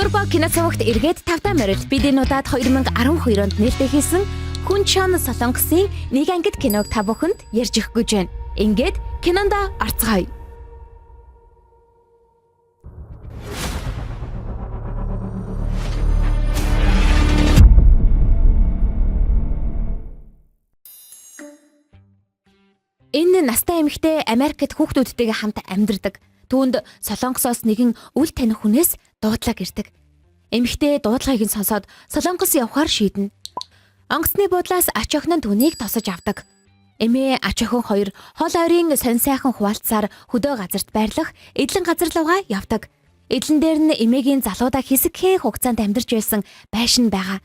Турбо кино цувагт эргээд тавтаа морил бидний удаад 2012 онд нээлттэй хийсэн Хүн чон Солонгосын нэг ангид киног та бүхэнд ярьж өгөх гэж байна. Ингээд кинонда орцгоё. Энэ настай эмэгтэй Америкт хүүхдүүдтэйгээ хамт амьдардаг. Түүнд Солонгосоос нэгэн үл таних хүнээс дуудлага ирдэг. Эмэгтэй дуудлагыг нь сонсоод Солонгос явахаар шийднэ. Онгоцны буудлаас ач охин нь түүнийг тосож авдаг. Эмээ ач охин хоёр хол ойрын сонь сайхан хуваалцсаар хөдөө газарт байрлах эдлэн газар руугаа явдаг. Эдлэн дээр нь эмээгийн залуудаа хэсэгхэн хугацаанд амьдарч байсан байшин байгаа.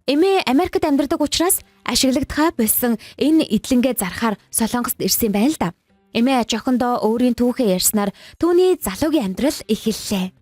Эмээ Америкт амьдардаг учраас ашиглагдхаа болсон энэ эдлэнгээ зарахаар Солонгост ирсэн байна л да. Эмээ ач охиндоо өөрийн түүхээ ярьснаар түүний залуугийн амьдрал эхэллээ.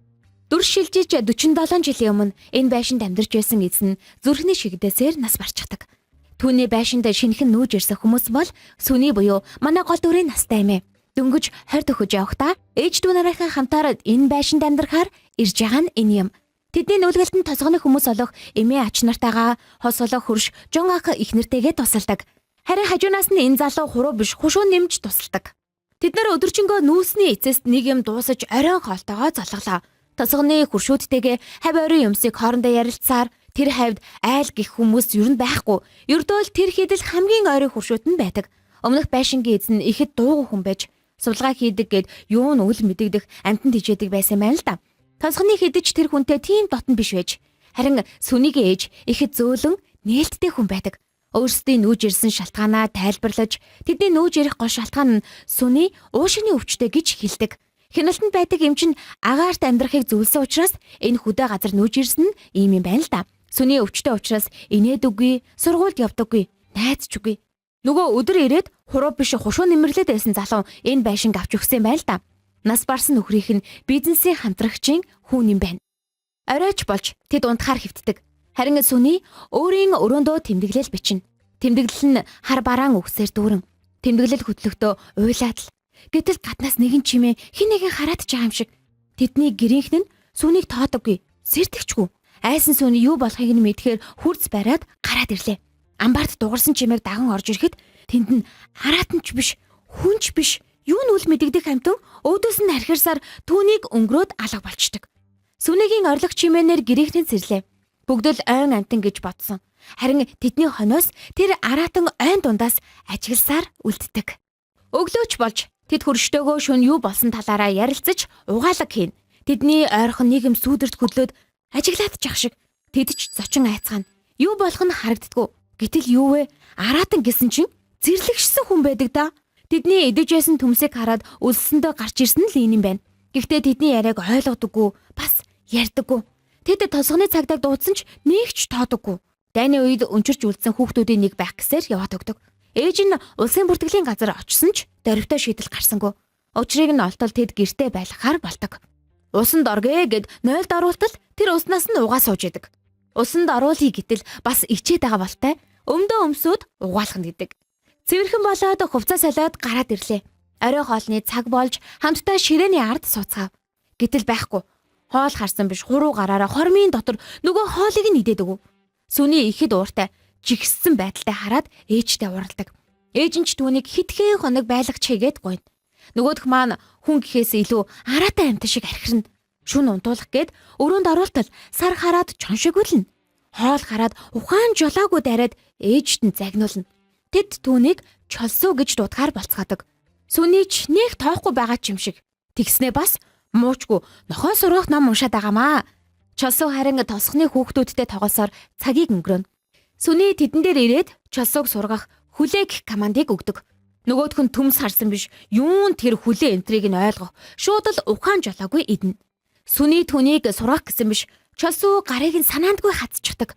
Дүр шилжиж 47 жилийн өмнө энэ байшинд амьдарч байсан эзэн зүрхний шигдээсээр нас барчихдаг. Түүний байшинд шинэхэн нүүж ирсэн хүмүүс бол сүний буюу манай гол дүрийн настай эмээ. Дөнгөж 20 төхөж явахдаа ээж дүү нарынхаа хамтаар энэ байшинд амьдрахаар ирж байгаа нь энэ юм. Тэдний нүүлгэлтэнд тосгоны хүмүүс олох эмээ ач нартайгаа хос олох хөрш жон ах их нэртэйгээ тусалдаг. Харин хажуунаас нь энэ залуу хуруу биш хушуу нэмж тусалдаг. Тэд нар өдөржингөө нүүсний эцэст нэг юм дуусаж оройн хоолтойгоо золглоо. Тосгоны хуршүүдтэйгээ хавь ойрын юмсыг хоорондоо ярилцсаар тэр хавьд айл гих хүмүүс юу нь байхгүй. Ердөөл тэр хідэл хамгийн ойрын хуршүүд нь байдаг. Өмнөх байшингийн эзэн ихэд дуугүй хүн байж сулгаа хийдэг гэд юу нь үл мэдэгдэх амтанд хижээдэг байсан байна л да. Тосгоны хідэж тэр хүнтэй тийм дотн биш байж харин сүнийгээ ээж ихэд зөөлөн нээлттэй хүн байдаг. Өөрсдийн нүүж ирсэн шалтгаанаа тайлбарлаж тэдний нүүж ирэх гол шалтгаан нь сүний уушигны өвчтэй гэж хэлдэг. Хяналтанд байдаг эм чин агаарт амьдрахыг зөвлөсөн учраас энэ хөдөө газар нүүж ирсэн нь ийм юм байна л да. Сүний өвчтэй учраас инээдүггүй, сургуульд явдаггүй, найзчгүй. Нөгөө өдөр ирээд хуруу биш хушуу нэмэрлээд байсан залуу энэ байшинг авч өгсөн байл да. Нас барсан нөхрийнх нь бизнесийн хамтрагчийн хүн юм байна. Оройч болж тэд унтахаар хэвтдэг. Харин сүний өөрийн өрөөндөө тэмдэглэл бичнэ. Тэмдэглэл нь хар бараан үгсээр дүүрэн. Тэмдэглэл хөтлөхдөө уйлаад л. Гэтэл гаднаас нэгэн чимээ хин нэгэн хараад ч байгаа юм шиг. Тэдний гэрийнхэн нь сүнийг тоодоггүй, сэрдэгчгүй. Айсан сүний юу болохыг нь мэдхээр хурц бариад гараад ирлээ. Амбарт дугарсан чимээг даган орж ирэхэд тэнд нь хараатанч биш, хүнч биш, юу нь үл мэдэгдэх амтан өөдөөс нь хархирсаар түүнийг өнгөрөөд алга болчдөг. Сүнийгийн орлог чимээнээр гэрийнхэн сэрлээ. Бүгд л ойн амтан гэж бодсон. Харин тэдний хоноос тэр араатан ойн дундаас ажигласаар үлддэг. Өглөөч болж тэд хөрштөөгөө шөнө юу болсон талаараа ярилцаж угаалаг хийн. Тэдний ойрхон нийгэм сүүдэрт хөдлөөд ажиглаад чах шиг тэд ч зочин айцгаана. Юу болох нь харагддаггүй. Гэтэл юу вэ? Араатан гэсэн чинь зэрлэгшсэн хүн байдаг да. Тэдний эдэж байсан төмсийг хараад үлссэндээ гарч ирсэн л юм байна. Гэхдээ тэдний яриаг ойлгодоггүй, бас ярьдаггүй. Тэд тосгоны цагдаа дуудсан ч нэг ч тоодоггүй. Дайны үед өнчирч үлдсэн хүүхдүүдийн нэг байх гэсээр яваад өгдөг. Ээж нь улсын бүртгэлийн газар очсон ч дөрвтэй шийдэл гарсангүй. Учрыг нь олтол тэд гэртээ байлгахаар болдог. Усанд оргээ гэд нойлд оруултал тэр уснаас нь угаа сууж идэг. Усанд оруулъя гэтэл бас ичээд байгаа болтой өмдөө өмсөд угаалах нь гэдэг. Цэвэрхэн болоод хувцас солиод гараад ирлээ. Орой хоолны цаг болж хамтдаа ширээний ард сууцгаав. Гэтэл байхгүй. Хоол харсан биш хуруу гараараа хормын дотор нөгөө хоолыг нь идээд өгөв. Сүний ихэд ууртай жигссэн байдалтай хараад ээжтэй уралдаг. Ээж нь ч түүнийг хитгэн хоног байлгах чигээд гойно. Нөгөөх маань хүн гэхээс илүү араатай амт шиг архирна. Шүн унтуулах гээд өрөөнд оруултал сар хараад чон шиг үлнэ. Хоол хараад ухаан жолоогүй дараад ээжт нь загнуулна. Тэд түүнийг чолсоо гэж дуудахаар болцгаадаг. Сүний ч нэг тоохгүй байгаа ч юм шиг. Тэгснээ бас муучгүй нохоо сургах ном уншаад байгаамаа. Чолсоо харин тосхны хүүхдүүдтэй тоглосоор цагийг өнгөрөөнө. Сүний тэдэн дээр ирээд чолсоог сургах хүлээх командыг өгдөг. Нөгөөх нь төмс харсан биш юун тэр хүлээ энтрийг нь ойлгох. Шууд л ухаан жолоогүй идэнэ. Сүний түүнийг сургах гэсэн биш чолсоо гарыг нь санаандгүй хатчихдаг.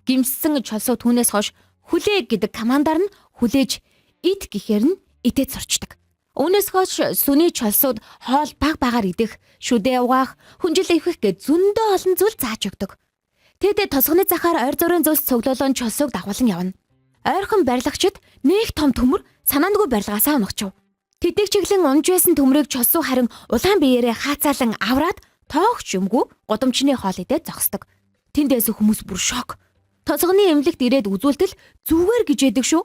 Гимссэн чолсоо түүнээс хойш хүлээ гэдэг командаар нь хүлээж ид гэхээр нь идээд сурчдаг. Үүнээс хойш сүний чолсууд хоол баг багаар идэх, шүдээ угаах, хүнжил ивэх гэж зөндөө олон зүйл зааж өгдөг. Тэд тосгоны захаар ойр зургийн зүйлс цуглуулан чолсоог дагуулan явна. Ойрхон барилгачид нэг том төмөр санаандгүй барилгаасаа унагчив. Тэдийг чиглэн унж байсан төмрийг чолсоо харин улаан биеэрээ хаацаалан авраад тоогч юмгүй гудамжны хоол идээд зогсдог. Тэндээс хүмүүс бүр шок. Тосгоны эмнэлэгт ирээд үзүүлтэл зүгээр гэж яддаг шүү.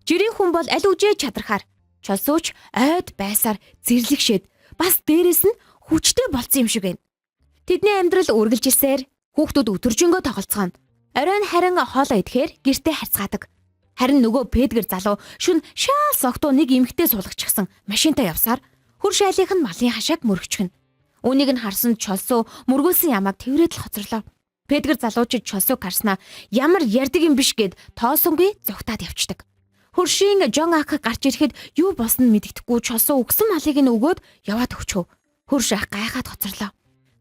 Жирийн хүн бол аль үжээ чадрахаар чолсууч ойд байсаар зэрлэгшээд бас дээрэс нь хүчтэй болцсон юм шиг байна. Тэдний амьдрал үргэлжилсээр хүүхдүүд өтөржингөө тоглоцгоно. Оройн харин хоолоо идэхээр гэртээ харьцаадаг. Харин нөгөө Педгэр залуу шүн шаал согтуу нэг эмэгтэй суулгачихсан машинтай явсаар хөр шайлынх нь малын хашааг мөргөчгөн. Үүнийг нь харсан чолсуу мөргүүлсэн ямааг тэврээд л хоцорлоо. Педгэр залуучид чолсууг харснаа ямар ярддаг юм биш гэд тоосонгүй зүгтаад явцдаг. Хөршийн Жон ах гарч ирэхэд юу босноо мэддэхгүй чолсуу өгсөн малыг нь өгөөд яваад өгчөө. Хөрш ах гайхаад хоцорлоо.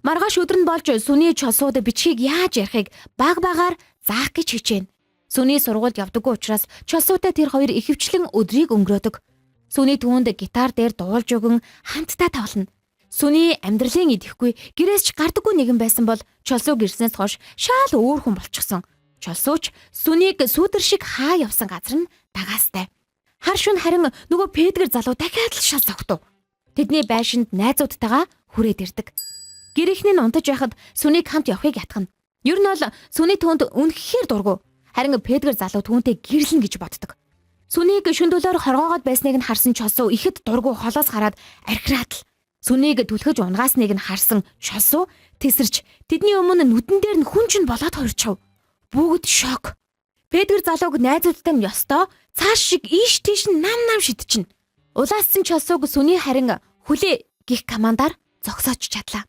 Маргааш өдөр нь болж сүний чолсууд бичгийг яаж ярихыг баг багаар заах гэж хичээнэ. Сүний сургуульд явдаггүй учраас чолсуутай тэр хоёр ихэвчлэн өдрийг өнгөрөөдөг. Сүний түүнд гитар дээр дуулж өгөн хамтдаа тоглоно. Сүний амьдралын идэхгүй гэрээс ч гардаггүй нэгэн байсан бол чолсууг ирснээс хойш шаал өөр хүн болчихсон. Чолсууч сүнийг сүүдэр шиг хаа явсан газар нь дагаастай. Хар шүн харин нөгөө Педгэр залуу дахиад л шал согтов. Тэдний байшинд найзуудтайгаа хүрээд ирдэг. Гэр ихний нь унтаж байхад сүнийг хамт явахыг ятгана. Ер нь бол сүний түүнд үнэхээр дургу. Харин Педгэр залуу түүнтэй гэрлэн гэж боддог. Сүнийг шүндөлөөр хоргоогоод байсныг нь харсан чолсуу ихэд дургу холоос гараад архираад л сүнийг түлхэж унгаасныг нь харсан чолсуу тесэрч тэдний өмнө нүдэн дээр нь хүн чинь болоод хорчов. Бүгд шок. Педгэр залууг найзуудтай нь ёстой цааш шиг ийш тийш нам шидчихнэ. Улаассан чолсууг сүний харин хүлээ гих командаар зогсооч чадлаа.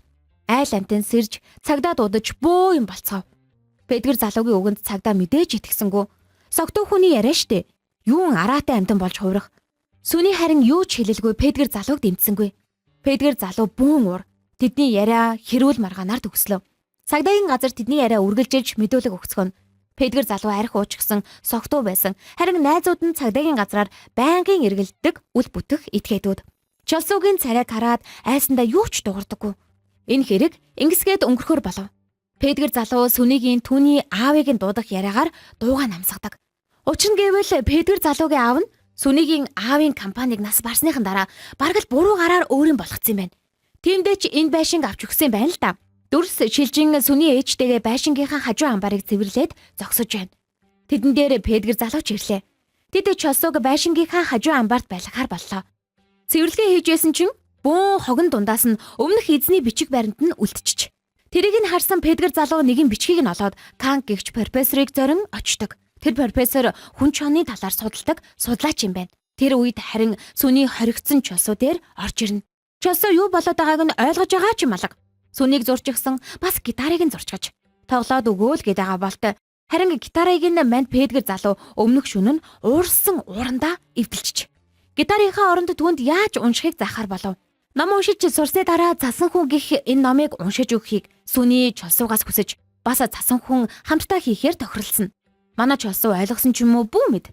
Айл амтэн сэрж цагдаа дуудаж бөө юм болцгоо. Педгэр залуугийн үгэнд цагдаа мэдээж итгэсэнгүү. Согтуу хүний яриа штэ. Юун араатай амтан болж хувирах. Сүний харин юу ч хэлэлгүй Педгэр залууг дэмцсэнгүй. Педгэр залуу бүүн ур тэдний яриа хэрүүл маргаанаар төгслөө. Цагдаагийн газар тэдний яриа үргэлжилж мэдүүлэг өгцгөн. Педгэр залуу арх уучгсан согтуу байсан. Харин найзууд нь цагдаагийн газраар байнгын эргэлддэг үл бүтэх этгээдүүд. Чолсуугийн царайг хараад айсандаа юу ч дуурдаггүй. Энэ хэрэг ингэсгээд өнгөрөхөр болов. Педгэр залуу сүнигийн түүний аавыг нь дуудах яриагаар дуугаа намсгадаг. Учир нь гэвэл Педгэр залуугийн аав нь сүнигийн аавын компаниг нас барсныхан дараа бараг л буруу гараар өөрийн болгоцсон юм байна. Тиймдээ ч энэ байшинг авч өгсөн байна л да. Дүрс шилжин сүний ээжтэйгээ байшингийнхаа хажуу амбарыг цэвэрлээд зогсож байна. Тэдэн дээр Педгэр залууч ирлээ. Тэд чолсууг байшингийнхаа хажуу амбарт байлгахаар боллоо. Цэвэрлэгээ хийжсэн чинь бөөн хогон дундаас нь өмнөх эзний бичиг баримт нь үлдчихэж. Тэрийг нь харсан Педгэр залуу нэгэн бичгийг нь олоод Канг гэгч профессорыг зорин очдог. Тэр профессор хүн чоны талаар судалдаг судлаач юм байна. Тэр үед харин сүний хоригдсон чолсуу дээр орж ирнэ. Чолсуу юу болоод байгааг нь ойлгож байгаа ч юм алга. Сүнийг зурчихсан бас гитарыг нь зурчгаж. Тоглоод өгөөл гээд байгаа болтой. Харин гитарыг нь манд Педгэр залуу өмнөх шөнө нь уурсан урандаа эвдэлчих. Гитарынхаа оронд түүнд яаж уншихыг заахаар болов. Ном уншиж сурсны дараа цасан хүн гих энэ номыг уншиж өгөхийг сүний чолсуугаас хүсэж бас цасан хүн хамтдаа хийхээр тохиролцсон. Манай чолсуу ойлгосон ч юм уу бүү мэд.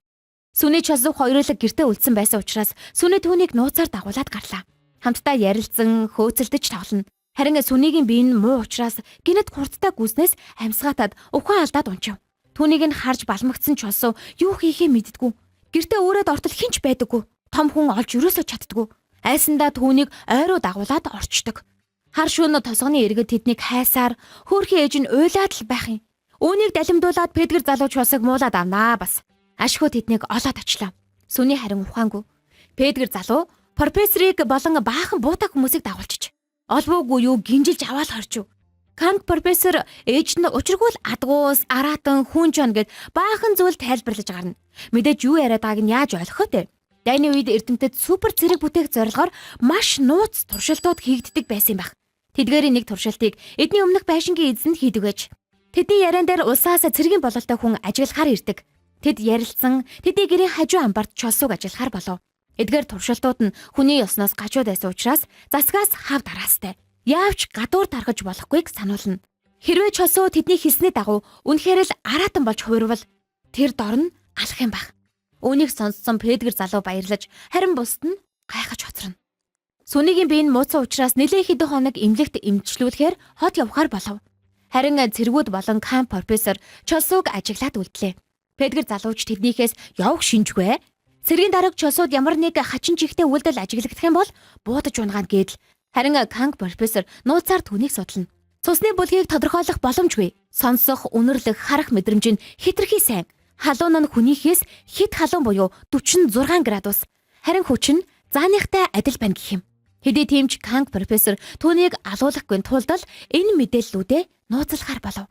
Сүний чолсуу хоёрлог гэртээ үлдсэн байсан учраас сүний түүнийг нууцаар дагуулад гарлаа. Хамтдаа ярилцсан, хөөцөлдөж тоглоно. Харин сүнигийн бие нь муу учраас гинэт хурдтай гүйснээс амьсгаатад ухаан алдаад унчив. Түүнийг нь харж балмагцсан чолсуу юу хийхээ мэддэггүй. Гэртээ өөрөөд ортол хинч байдаггүй. Том хүн олж өрөөсөө чаддаггүй. Айсандаа түүнийг ойроо дагуулад орчдөг. Хар шөнө тосгоны иргэд тэднийг хайсаар хөөрхөн ээж нь уйлаад л байх юм. Үүнийг далимдуулаад Педгэр залууч усыг муулаад авнаа бас. Ашгүй тэднийг олоод очлоо. Сүний харин ухаангүй. Педгэр залуу профессорыг болон баахан буутаа хүмүүсийг дагуулчих. Олбоогүй юу гинжилж аваад хорчив. Канг профессор ээж нь учиргүй л адгуус, араатан, хүн чон гэд баахан зүйл тайлбарлаж гарна. Мэдээж юу яриад байгааг нь яаж ойлгох вэ? Дайны үед эрдэмтэд супер цэрэг бүтээх зорилгоор маш нууц туршилтууд хийгддэг байсан юм байна. Тэдгээрийн нэг туршилтыг эдний өмнөх байшингийн эзэн хийдэг байж. Тэдний яриан дээр улсаас цэргийн бололтой хүн ажиллахаар ирдэг. Тэд ярилцсан, тэдний гэрийн хажуу амбарт чолсууг ажиллахаар болов. Эдгээр туршилтууд нь хүний ёсноос гажууд байсан учраас засгаас хав дараастай. Яавч гадуур тархаж болохгүйг сануулна. Хэрвээ чолсуу тэдний хэлсний дагуу үнэхээр л араатан болж хувирвал тэр дор нь алах юм баг. Үүнийг сонссон Педгэр залуу баярлаж, харин бусд нь гайхаж хоцорно. Сүнигийн бие нь мууцсан учраас нэлээд хэдэн хоног эмнэлэгт эмчлүүлэхээр хот явахаар болов. Харин цэргүүд болон Кан профессор чолсууг ажиглаад үлдлээ. Педгэр залууч тэднийхээс явах шинжгүй. Цэргийн дарга чолсууд ямар нэг хачин чихтэй үйлдэл ажиглагдах юм бол буудаж унагаана гэдэл Харин Канг профессор нууцаар түүнийг судлана. Цусны бүлгийг тодорхойлох боломжгүй. Сонсох, үнэрлэх, харах мэдрэмж нь хэтэрхий сайн. Халуун нь хүнийхээс хит халуун буюу 46 градус. Харин хүч нь зааныхтай адил байна гэх юм. Хэдий тийм ч Канг профессор түүнийг алуулахгүй тулд л энэ мэдээллүүдээ нууцлахаар болов.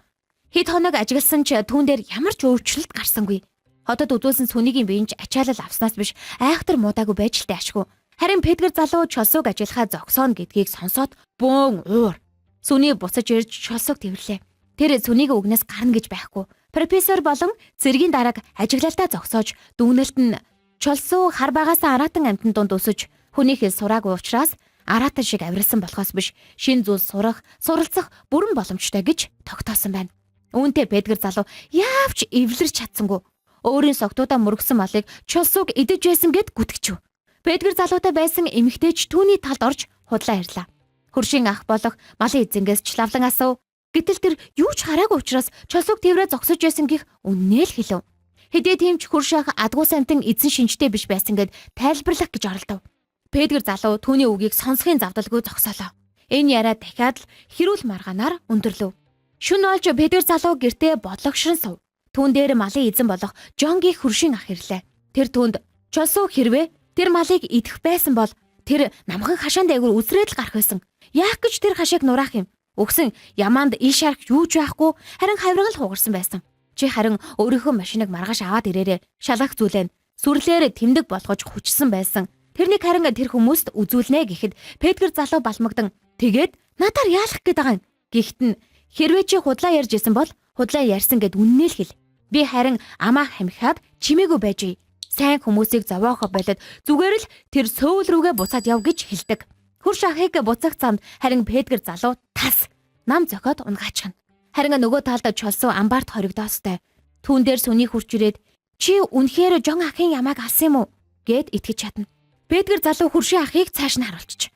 Хэд хоног ажигласан ч түүн дээр ямар ч өөрчлөлт гарсангүй. Хотод үзүүлсэн сүнийгийн биеинч ачаалал авснаас биш айхтар муудаагүй байж л таашгүй. Харин Петгэр залуу чолсууг ажиллахаа зогсооно гэдгийг сонсоод бөөн уур. Сүний буцаж ирж чолсууг тэвэрлээ. Тэр сүнийг үгнээс гарна гэж байхгүй. Профессор болон цэргийн дараг ажиглалтаа зогсоож дүүнэлт нь чолсуу хар багаас аратан амтан дунд өсөж хүнийхээ сураагүй учраас аратан шиг авирсан болохоос биш шин зүйл сурах, суралцах бүрэн боломжтой гэж тогтоосон байна. Үүнтэй Петгэр залуу яавч эвлэрч чадсангүй. Өөрийн согтуудаа мөргсөн малыг чолсууг идэж байсан гэд гүтгэв. Петгэр залуутай байсан эмэгтэйч түүний талд орж худлаа ярьлаа. Хөршийн ах болох малын эзэнгээс члавлан асуув. Гэтэл тэр юу ч хараагүй учраас чолсууг тэрврээ зогсож байсан гих үннээ л хэлв. Хэдий тийм ч хөрш ах адгуу самтан эзэн шинжтэй биш байсан гэд тайлбарлах гэж оролдов. Петгэр залуу түүний үгийг сонсохын завдалгүй зогсоолоо. Энэ яриа дахиад л хэрүүл маргаанаар өндөрлөв. Шүн олж Петгэр залуу гэртээ бодлогшрон сув. Түүн дээр малын эзэн болох Жонгийн хөршийн ах ирлээ. Тэр түүнд чолсуу хэрвээ тэр малыг идэх байсан бол тэр намхан хашаан дээгүүр үсрээд л гарах байсан. Яах гэж тэр хашааг нураах юм? Өгсөн ямаанд иш арах юу ч байхгүй харин хавиргал хугарсан байсан. Чи харин өөрийнхөө машиныг маргааш аваад ирээрээ шалгах зүйлээ сүрлээр тэмдэг болгож хүчсэн байсан. Тэрнийг харин тэр хүмүүст үзүүлнэ гэхэд Петгэр залуу балмагдан тэгээд надаар яалах гээд байгаа юм. Гэхдээ хэрвээ чи худлаа ярьж исэн бол худлаа ярьсан гэд үннээ л хэл. Би харин амаа хамихаад чимээгүй байж. Сайн хүмүүсийг зовоохоо болоод зүгээр л тэр сөүл рүүгээ буцаад яв гэж хэлдэг. Хөрш ахыг буцах замд харин Петгэр залуу тас нам зохиод унгаачихна. Харин нөгөө талд чолсуу амбарт хоригдоостой. Түүн дээр сүний хурж ирээд чи үнэхээр Жон ахын ямааг алсан юм уу гэд итгэж чадна. Петгэр залуу хөршийн ахыг цааш нь харуулчих.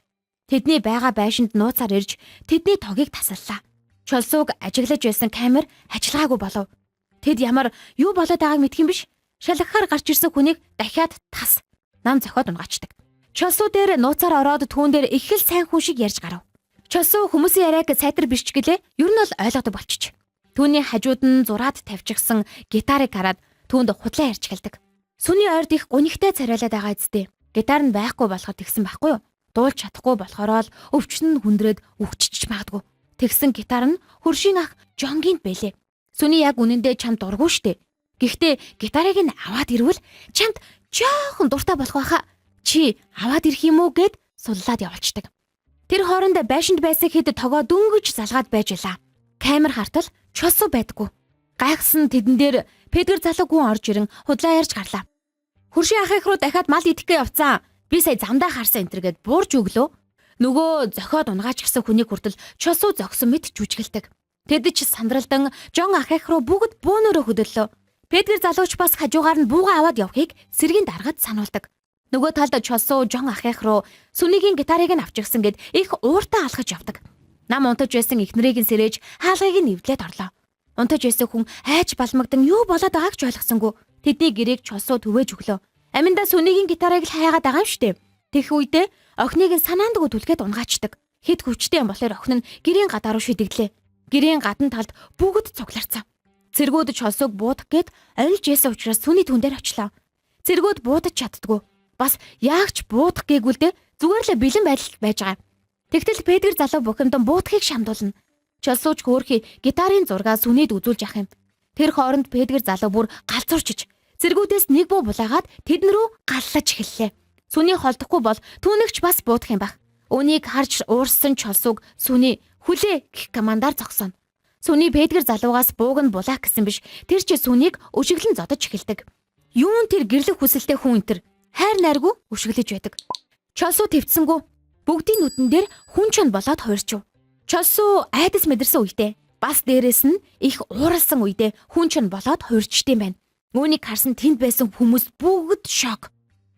Тэдний байгаа байшинд нууцаар ирж тэдний тогийг тасаллаа. Чолсууг ажиглаж байсан камер ажиллагаагүй болов. Тэд ямар юу болоод байгааг мэдх юм биш. Шалгахаар гарч ирсэн хүнийг дахиад тас нам зохиод унгаачдаг. Чолсуу дээр нууцаар ороод түүн дээр их л сайн хүн шиг ярьж гарав. Чолсуу хүмүүсийн яриаг сайтар биш ч гэлээ ер нь бол ойлгодог болчих. Түүний хажууд нь зураад тавьчихсан гитарыг хараад түүнд худлаа ярьж эхэлдэг. Сүний ойрд их гунигтай царайлаад байгаа эцтэй. Гитар нь байхгүй болохоор тэгсэн байхгүй юу? Дуулж чадахгүй болохоор л өвчин нь хүндрээд үгчиж магадгүй. Тэгсэн гитар нь хөршийн ах Жонгийн бэлээ. Сүний яг үнэндээ чамд дургүй штэ. Гэхдээ гитарыг нь аваад ирвэл чамд жоохон дуртай болох байхаа. Чи аваад ирэх юм уу гэд суллаад явуулчихдаг. Тэр хооронд байшинд байсан хэд тогоо дөнгөж залгаад байж байлаа. Камер хартал чолсуу байдаггүй. Гайхсан тэдэн дээр Петгэр залуу гүн орж ирэн худлаа ярьж гарлаа. Хөршийн ахих руу дахиад мал идэхгээ явцсан. Би сая замдаа харсан энтергээд буурж өглөө. Нөгөө зохиод унгаачихсан хүнийг хүртэл чолсуу зогсон мэт жүжиглдэг. Тэд ч сандралдан Жон ахих руу бүгд бөөнөрөө хөдөллөө. Петгэр залууч бас хажуугаар нь бууга аваад явахыг сэргийн даргад сануулдаг. Нөгөө талд чолсуу Жон ахих руу сүнийгийн гитарыг нь авчихсан гэд их ууртаа алхаж явдаг. Нам унтаж байсан эхнэрийг нь сэрээж хаалгыг нь нэвлээд орлоо. Унтаж байсан хүн айж балмагдан юу болоод байгааг ч ойлгосонгүй. Тэдний гэрээг чолсуу түвэж өглөө. Аминда сүнийгийн гитарыг л хаяагаад байгаа юм штэ. Тэгэх үедээ охиныг нь санаандгүй түлхээд унгаачдаг. Хэд хүчтэй юм болохоор охин нь гэрийн гадаа руу шидэглээ. Гэрийн гадна талд бүгд цугларцсан. Цэргүүд чолсууг буудах гээд орилж яасан учраас сүний түн дээр очлоо. Цэргүүд буудаж чаддгүй. Бас яагч буудах гээгүүлдэ зүгээр л бэлэн байдалд байж байгаа. Тэгтэл Петгэр залуу бухимдан буудахыг шамдуулна. Чолсууч хөөрхий гитарын зургаа сүнийд үзүүлж ах юм. Тэр хооронд Петгэр залуу бүр галзуурчиж цэргүүдээс нэг буу булаагаад тэдэн рүү галлаж эхэллээ. Сүний холдохгүй бол түүнэгч бас буудах юм баг. Үүнийг харж уурсан чолсууг сүний хүлээ гэх командаар зогсооно. Сүний Петгэр залуугаас бууг нь булаах гэсэн биш. Тэр чи сүнийг өшиглэн зодож эхэлдэг. Юун тэр гэрлэх хүсэлтэй хүн энэ хайр найргүй өшиглэж байдаг. Чолсуу твцсэнгүү бүгдийн нүдэн дээр хүн чон болоод хуурчив. Чолсуу айдас мэдэрсэн үедээ бас дээрэс нь их ууралсан үедээ хүн чон болоод хуурчдсан байна. Үүнийг харсан тэнд байсан хүмүүс бүгд шок.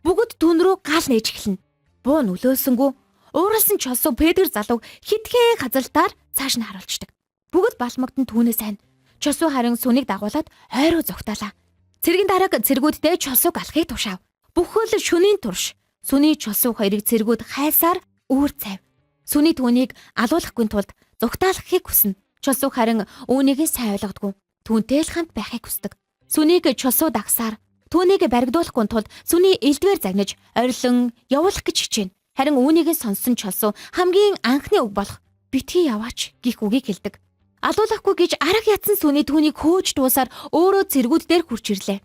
Бүгд түн рүү гал нээж эхэлнэ. Буу нөлөөлсөнгүү ууралсан чолсуу Петгэр залууг хитгэн хазалтаар цааш нь харуулчихдаг. Бүгд балмагдан түүнээс сайн. Чолсуу харин сүнийг дагуулад ойроо зүгтаалаа. Цэргийн дараг цэргүүдтэй чолсууг алахыг тушаав. Бүхэл шөнийн турш сүний чолсуу хоёрыг цэргүүд хайсаар үүр цайв. Сүний түүнийг алуулахгүй тулд зүгтаалгахыг хүснэ. Чулсуу харин үүнийг сайн ойлгодгүй. Түүнтэй л хамт байхыг хүсдэг. Сүнийг чулсуу дагсаар түүнийг баригдуулахгүй тулд сүний элдвэр загнаж орилон явуулах гэж хичээнэ. Харин үүнийг сонссон чулсуу хамгийн анхны үг болох битгий яваач гих үгийг хэлдэг. Алуулахгүй гэж арга ятсан сүний түүнийг хөөж дуусаар өөрөө цэргүүд дээр хурж ирлээ.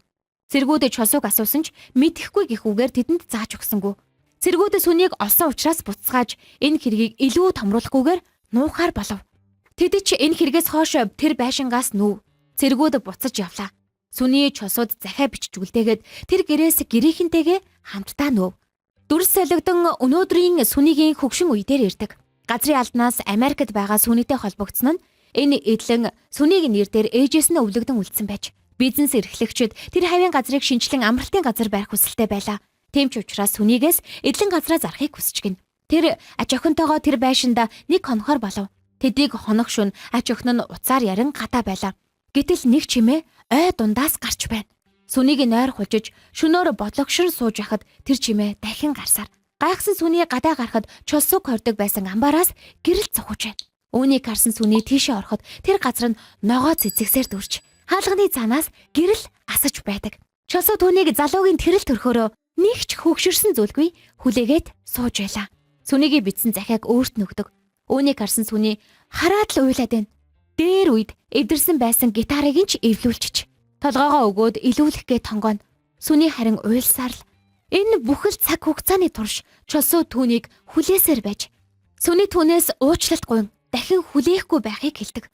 Цэргүүд чулсууг асуусан ч мэдэхгүй гих үгээр тэдэнд зааж өгсөнгүй. Цэргүүд сүнийг олсон учраас буцааж энэ хэргийг илүү томруулахгүйгээр нуухаар болов. Тэд ч энэ хэрэгээс хойш тэр байшингаас нүүв. Цэргүүд буцаж явлаа. Сүний чулсууд захиа бичиж үлдээгээд тэр гэрээс гэрийнхэнтэйгээ хамтдаа нөөв. Дүрс солигдсон өнөөдрийн сүнигийн хөгшин үе дээр ирдэг. Газрын алдаанаас Америкт байгаа сүнийтэй холбогдсон нь энэ эдлэн сүнийг нэрээр ээжээс нь өвлөгдөн үлдсэн байж бизнес эрхлэгчид тэр хавийн газрыг шинчлэн амралтын газар барих хүсэлтэй байлаа. Тийм ч учраас сүнийгээс эдлэн газраа зарахыг хүсэж гин. Тэр аж охинтойгоо тэр байшинда нэг хонохоор болов. Тэдийг хонох шөнө аж охин нь уцаар ярин гадаа байлаа. Гэтэл нэг чимээ ой дундаас гарч байна. Сүнийг нойр хулжиж шөнөөр бодлогшин сууж яхад тэр чимээ дахин гарсаар гайхсан сүний гадаа гарахад чулсууг хордог байсан амбаараас гэрэл цохож байна. Үүнийг харсан сүний тийшээ ороход тэр газар нь ногоо цэцэгсээр дүрж хаалганы цаанаас гэрэл асаж байдаг. Чулсуу түүнийг залуугийн тэрэл төрхөөрөө нэг ч хөгшөрсөн зүйлгүй хүлээгээд сууж байлаа. Сүнийг битсэн захиаг өөрт нөгдөг. Үүнийг харсан сүний хараад л уйлаад байна. Дээр үед эвдэрсэн байсан гитарыг нь ч эвлүүлчих. Толгоогоо өгөөд илүүлэх гээ тонгоно. Сүний харин уйлсаар л энэ бүхэл цаг хугацааны турш чулсуу түүнийг хүлээсээр байж сүний түүнээс уучлалт гуйн дахин хүлээхгүй байхыг хэлдэг.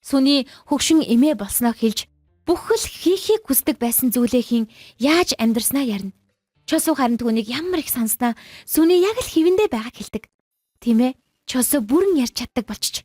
Сүний хөгшин эмээ болсноо хэлж бүхэл хийхийг хүсдэг байсан зүйлээ хийн яаж амьдрснаа ярина. Чулсуу харин түүнийг ямар их санснаа сүний яг л хэвэндээ байгааг хэлдэг. Тийм ээ. Чулсуу бүрэн ярьж чаддаг болчих.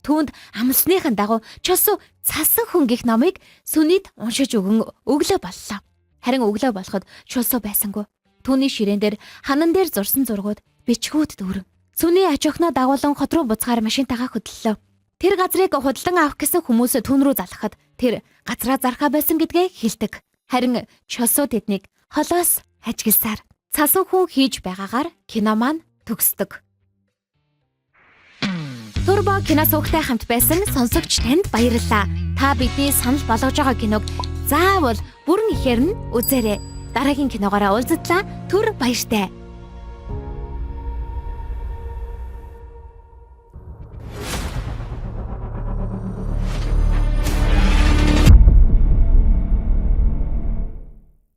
Түүнд амлсныхан дагуу чулсуу цасан хүн гих номыг сүнийд уншиж өгөн өглөө боллоо. Харин өглөө болоход чулсуу байсангүй. Түүний ширээн дээр ханан дээр зурсан зургууд бичгүүд дүүрэн. Сүний аж охиноо дагуулan хот руу буцахаар машинтайгаа хөдлөлөө. Тэр газрыг худалдан авах гэсэн хүмүүс түүн рүү залхахад тэр газраа зархаа байсан гэдгээ хэлдэг. Харин чулсуу тэднийг холоос ажигласаар цасан хүн хийж байгаагаар кино маань төгсдөг. Турбо кино суугтай хамт байсан сонсогч танд баярлалаа. Та бидний санал болгож байгаа киног заавал бүрэн ихээр нь үзээрэй. Дараагийн киногоороо уулзтлаа. Түр баяртай.